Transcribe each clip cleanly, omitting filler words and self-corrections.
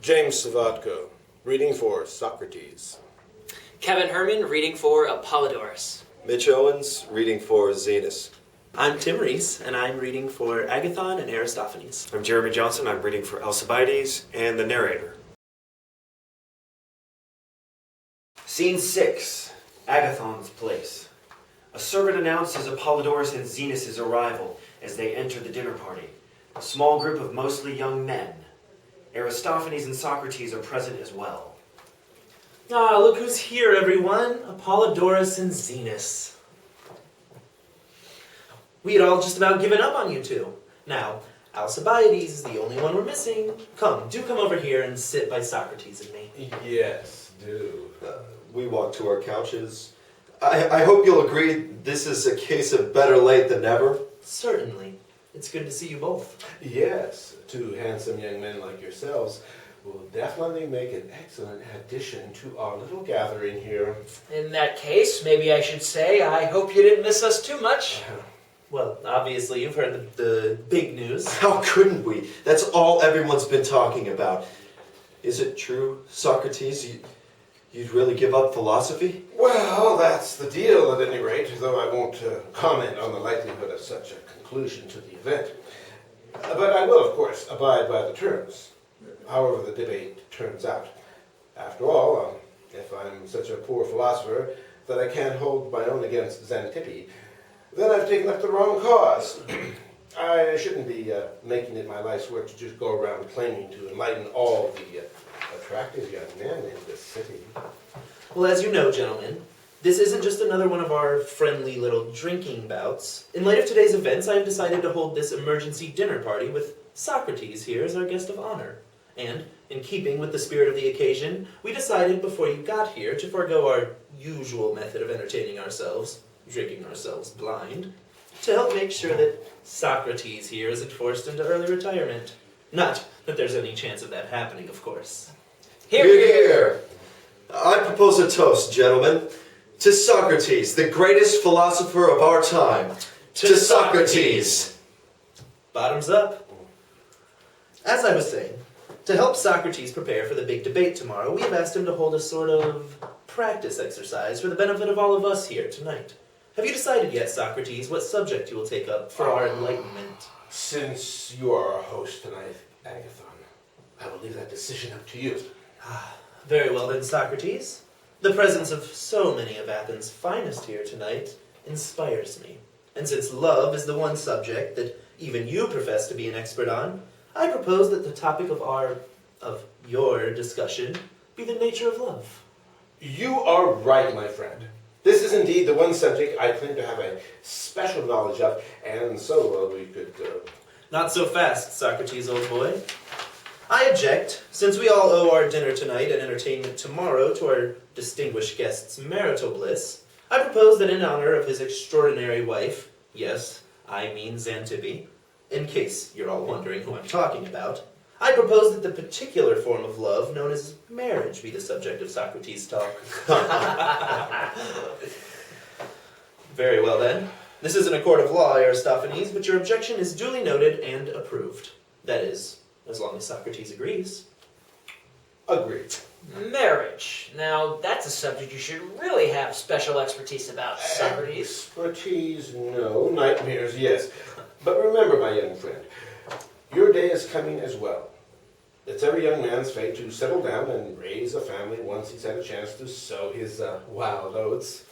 James Savatko, reading for Socrates. Kevin Herman, reading for Apollodorus. Mitch Owens, reading for Zenas. I'm Tim Reese, and I'm reading for Agathon and Aristophanes. I'm Jeremy Johnson, I'm reading for Alcibiades and the narrator. Scene 6, Agathon's place. A servant announces Apollodorus and Zenas' arrival as they enter the dinner party. A small group of mostly young men. Aristophanes and Socrates are present as well. Ah, look who's here, everyone. Apollodorus and Zenas. We had all just about given up on you two. Now, Alcibiades is the only one we're missing. Come over here and sit by Socrates and me. Yes, do. We walk to our couches. I hope you'll agree this is a case of better late than never. Certainly. It's good to see you both. Yes, two handsome young men like yourselves will definitely make an excellent addition to our little gathering here. In that case, maybe I should say, I hope you didn't miss us too much. Well, obviously you've heard the big news. How couldn't we? That's all everyone's been talking about. Is it true, Socrates? You'd really give up philosophy? Well, that's the deal at any rate, though I won't comment on the likelihood of such a conclusion to the event. But I will, of course, abide by the terms, however the debate turns out. After all, if I'm such a poor philosopher that I can't hold my own against Xanthippe, then I've taken up the wrong cause. I shouldn't be making it my life's work to just go around claiming to enlighten all the attractive young men in this city. Well, as you know, gentlemen, this isn't just another one of our friendly little drinking bouts. In light of today's events, I have decided to hold this emergency dinner party with Socrates here as our guest of honor. And, in keeping with the spirit of the occasion, we decided before you got here to forego our usual method of entertaining ourselves, drinking ourselves blind, to help make sure that Socrates here isn't forced into early retirement. Not that there's any chance of that happening, of course. Hear, hear! I propose a toast, gentlemen, to Socrates, the greatest philosopher of our time. To Socrates! Bottoms up. As I was saying, to help Socrates prepare for the big debate tomorrow, we have asked him to hold a sort of practice exercise for the benefit of all of us here tonight. Have you decided yet, Socrates, what subject you will take up for our enlightenment? Since you are our host tonight, Agathon, I will leave that decision up to you. Very well then, Socrates. The presence of so many of Athens' finest here tonight inspires me. And since love is the one subject that even you profess to be an expert on, I propose that the topic of your discussion be the nature of love. You are right, my friend. This is indeed the one subject I claim to have a special knowledge of, and so we could... Not so fast, Socrates, old boy. I object, since we all owe our dinner tonight and entertainment tomorrow to our distinguished guest's marital bliss, I propose that in honor of his extraordinary wife, yes, I mean Xanthippe, in case you're all wondering who I'm talking about, I propose that the particular form of love known as marriage be the subject of Socrates' talk. Very well then. This isn't a court of law, Aristophanes, but your objection is duly noted and approved. That is, as long as Socrates agrees. Agreed. Marriage. Now, that's a subject you should really have special expertise about, Socrates. Expertise, no. Nightmares, yes. But remember, my young friend, your day is coming as well. It's every young man's fate to settle down and raise a family once he's had a chance to sow his wild oats.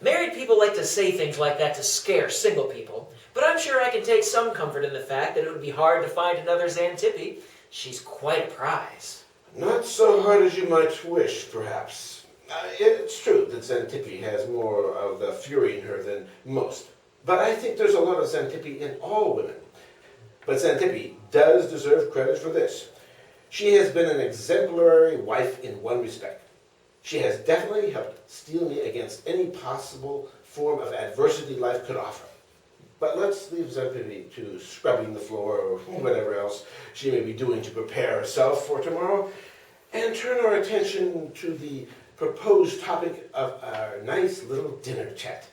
Married people like to say things like that to scare single people, but I'm sure I can take some comfort in the fact that it would be hard to find another Xanthippe. She's quite a prize. Not so hard as you might wish, perhaps. It's true that Xanthippe has more of the fury in her than most, but I think there's a lot of Xanthippe in all women. But Xanthippe does deserve credit for this. She has been an exemplary wife in one respect. She has definitely helped steel me against any possible form of adversity life could offer. But let's leave Xanthippe to scrubbing the floor or whatever else she may be doing to prepare herself for tomorrow, and turn our attention to the proposed topic of our nice little dinner chat.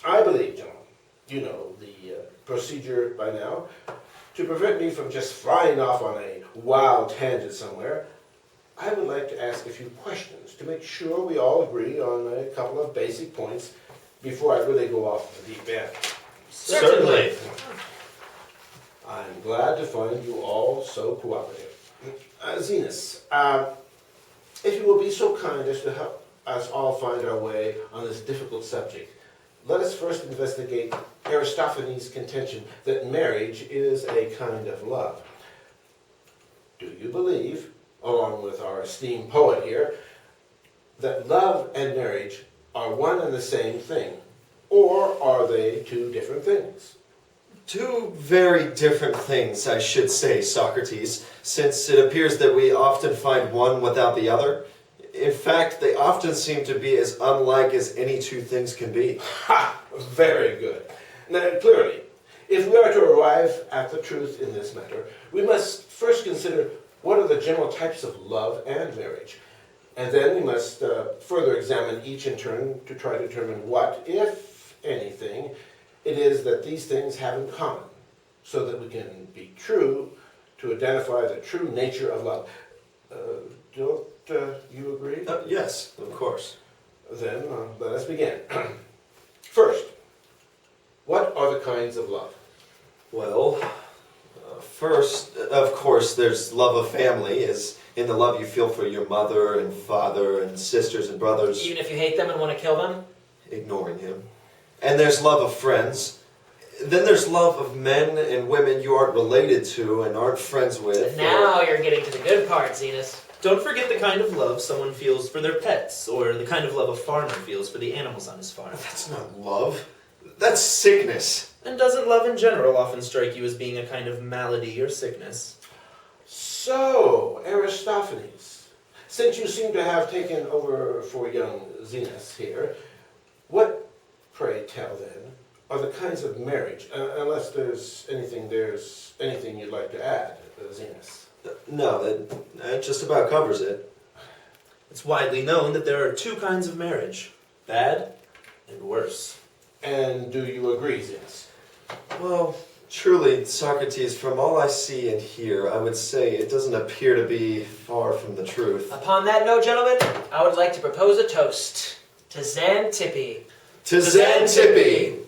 I believe, gentlemen, you know the procedure by now. to prevent me from just flying off on a wild tangent somewhere, I would like to ask a few questions to make sure we all agree on a couple of basic points before I really go off the deep end. Certainly. I'm glad to find you all so cooperative. Zenas, if you will be so kind as to help us all find our way on this difficult subject, let us first investigate Aristophanes' contention that marriage is a kind of love. Do you believe, along with our esteemed poet here, that love and marriage are one and the same thing? Or are they two different things? Two very different things, I should say, Socrates, since it appears that we often find one without the other. In fact, they often seem to be as unlike as any two things can be. Ha! Very good. Now, clearly, if we are to arrive at the truth in this matter, we must first consider what are the general types of love and marriage. And then we must further examine each in turn to try to determine what, if anything, it is that these things have in common, so that we can be true to identify the true nature of love. Don't you agree? Yes, of course. Then let us begin. First, what are the kinds of love? Well, first, of course, there's love of family, as in the love you feel for your mother and father and sisters and brothers. Even if you hate them and want to kill them? Ignoring him. And there's love of friends. Then there's love of men and women you aren't related to and aren't friends with. Now you're getting to the good part, Zenas. Don't forget the kind of love someone feels for their pets, or the kind of love a farmer feels for the animals on his farm. That's not love. That's sickness. And doesn't love in general often strike you as being a kind of malady or sickness? So, Aristophanes, since you seem to have taken over for young Zenas here, what, pray tell then, are the kinds of marriage, unless there's anything you'd like to add, Zenas? No, that just about covers it. It's widely known that there are two kinds of marriage, bad and worse. And do you agree, Zenas? Well, truly, Socrates, from all I see and hear, I would say it doesn't appear to be far from the truth. Upon that note, gentlemen, I would like to propose a toast to Xanthippe. To Xanthippe!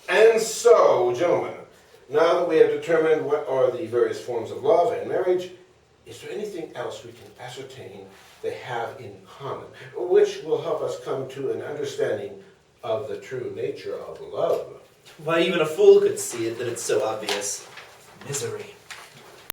And so, gentlemen, now that we have determined what are the various forms of love and marriage, is there anything else we can ascertain they have in common, which will help us come to an understanding of the true nature of love? Why, even a fool could see it, that it's so obvious. Misery.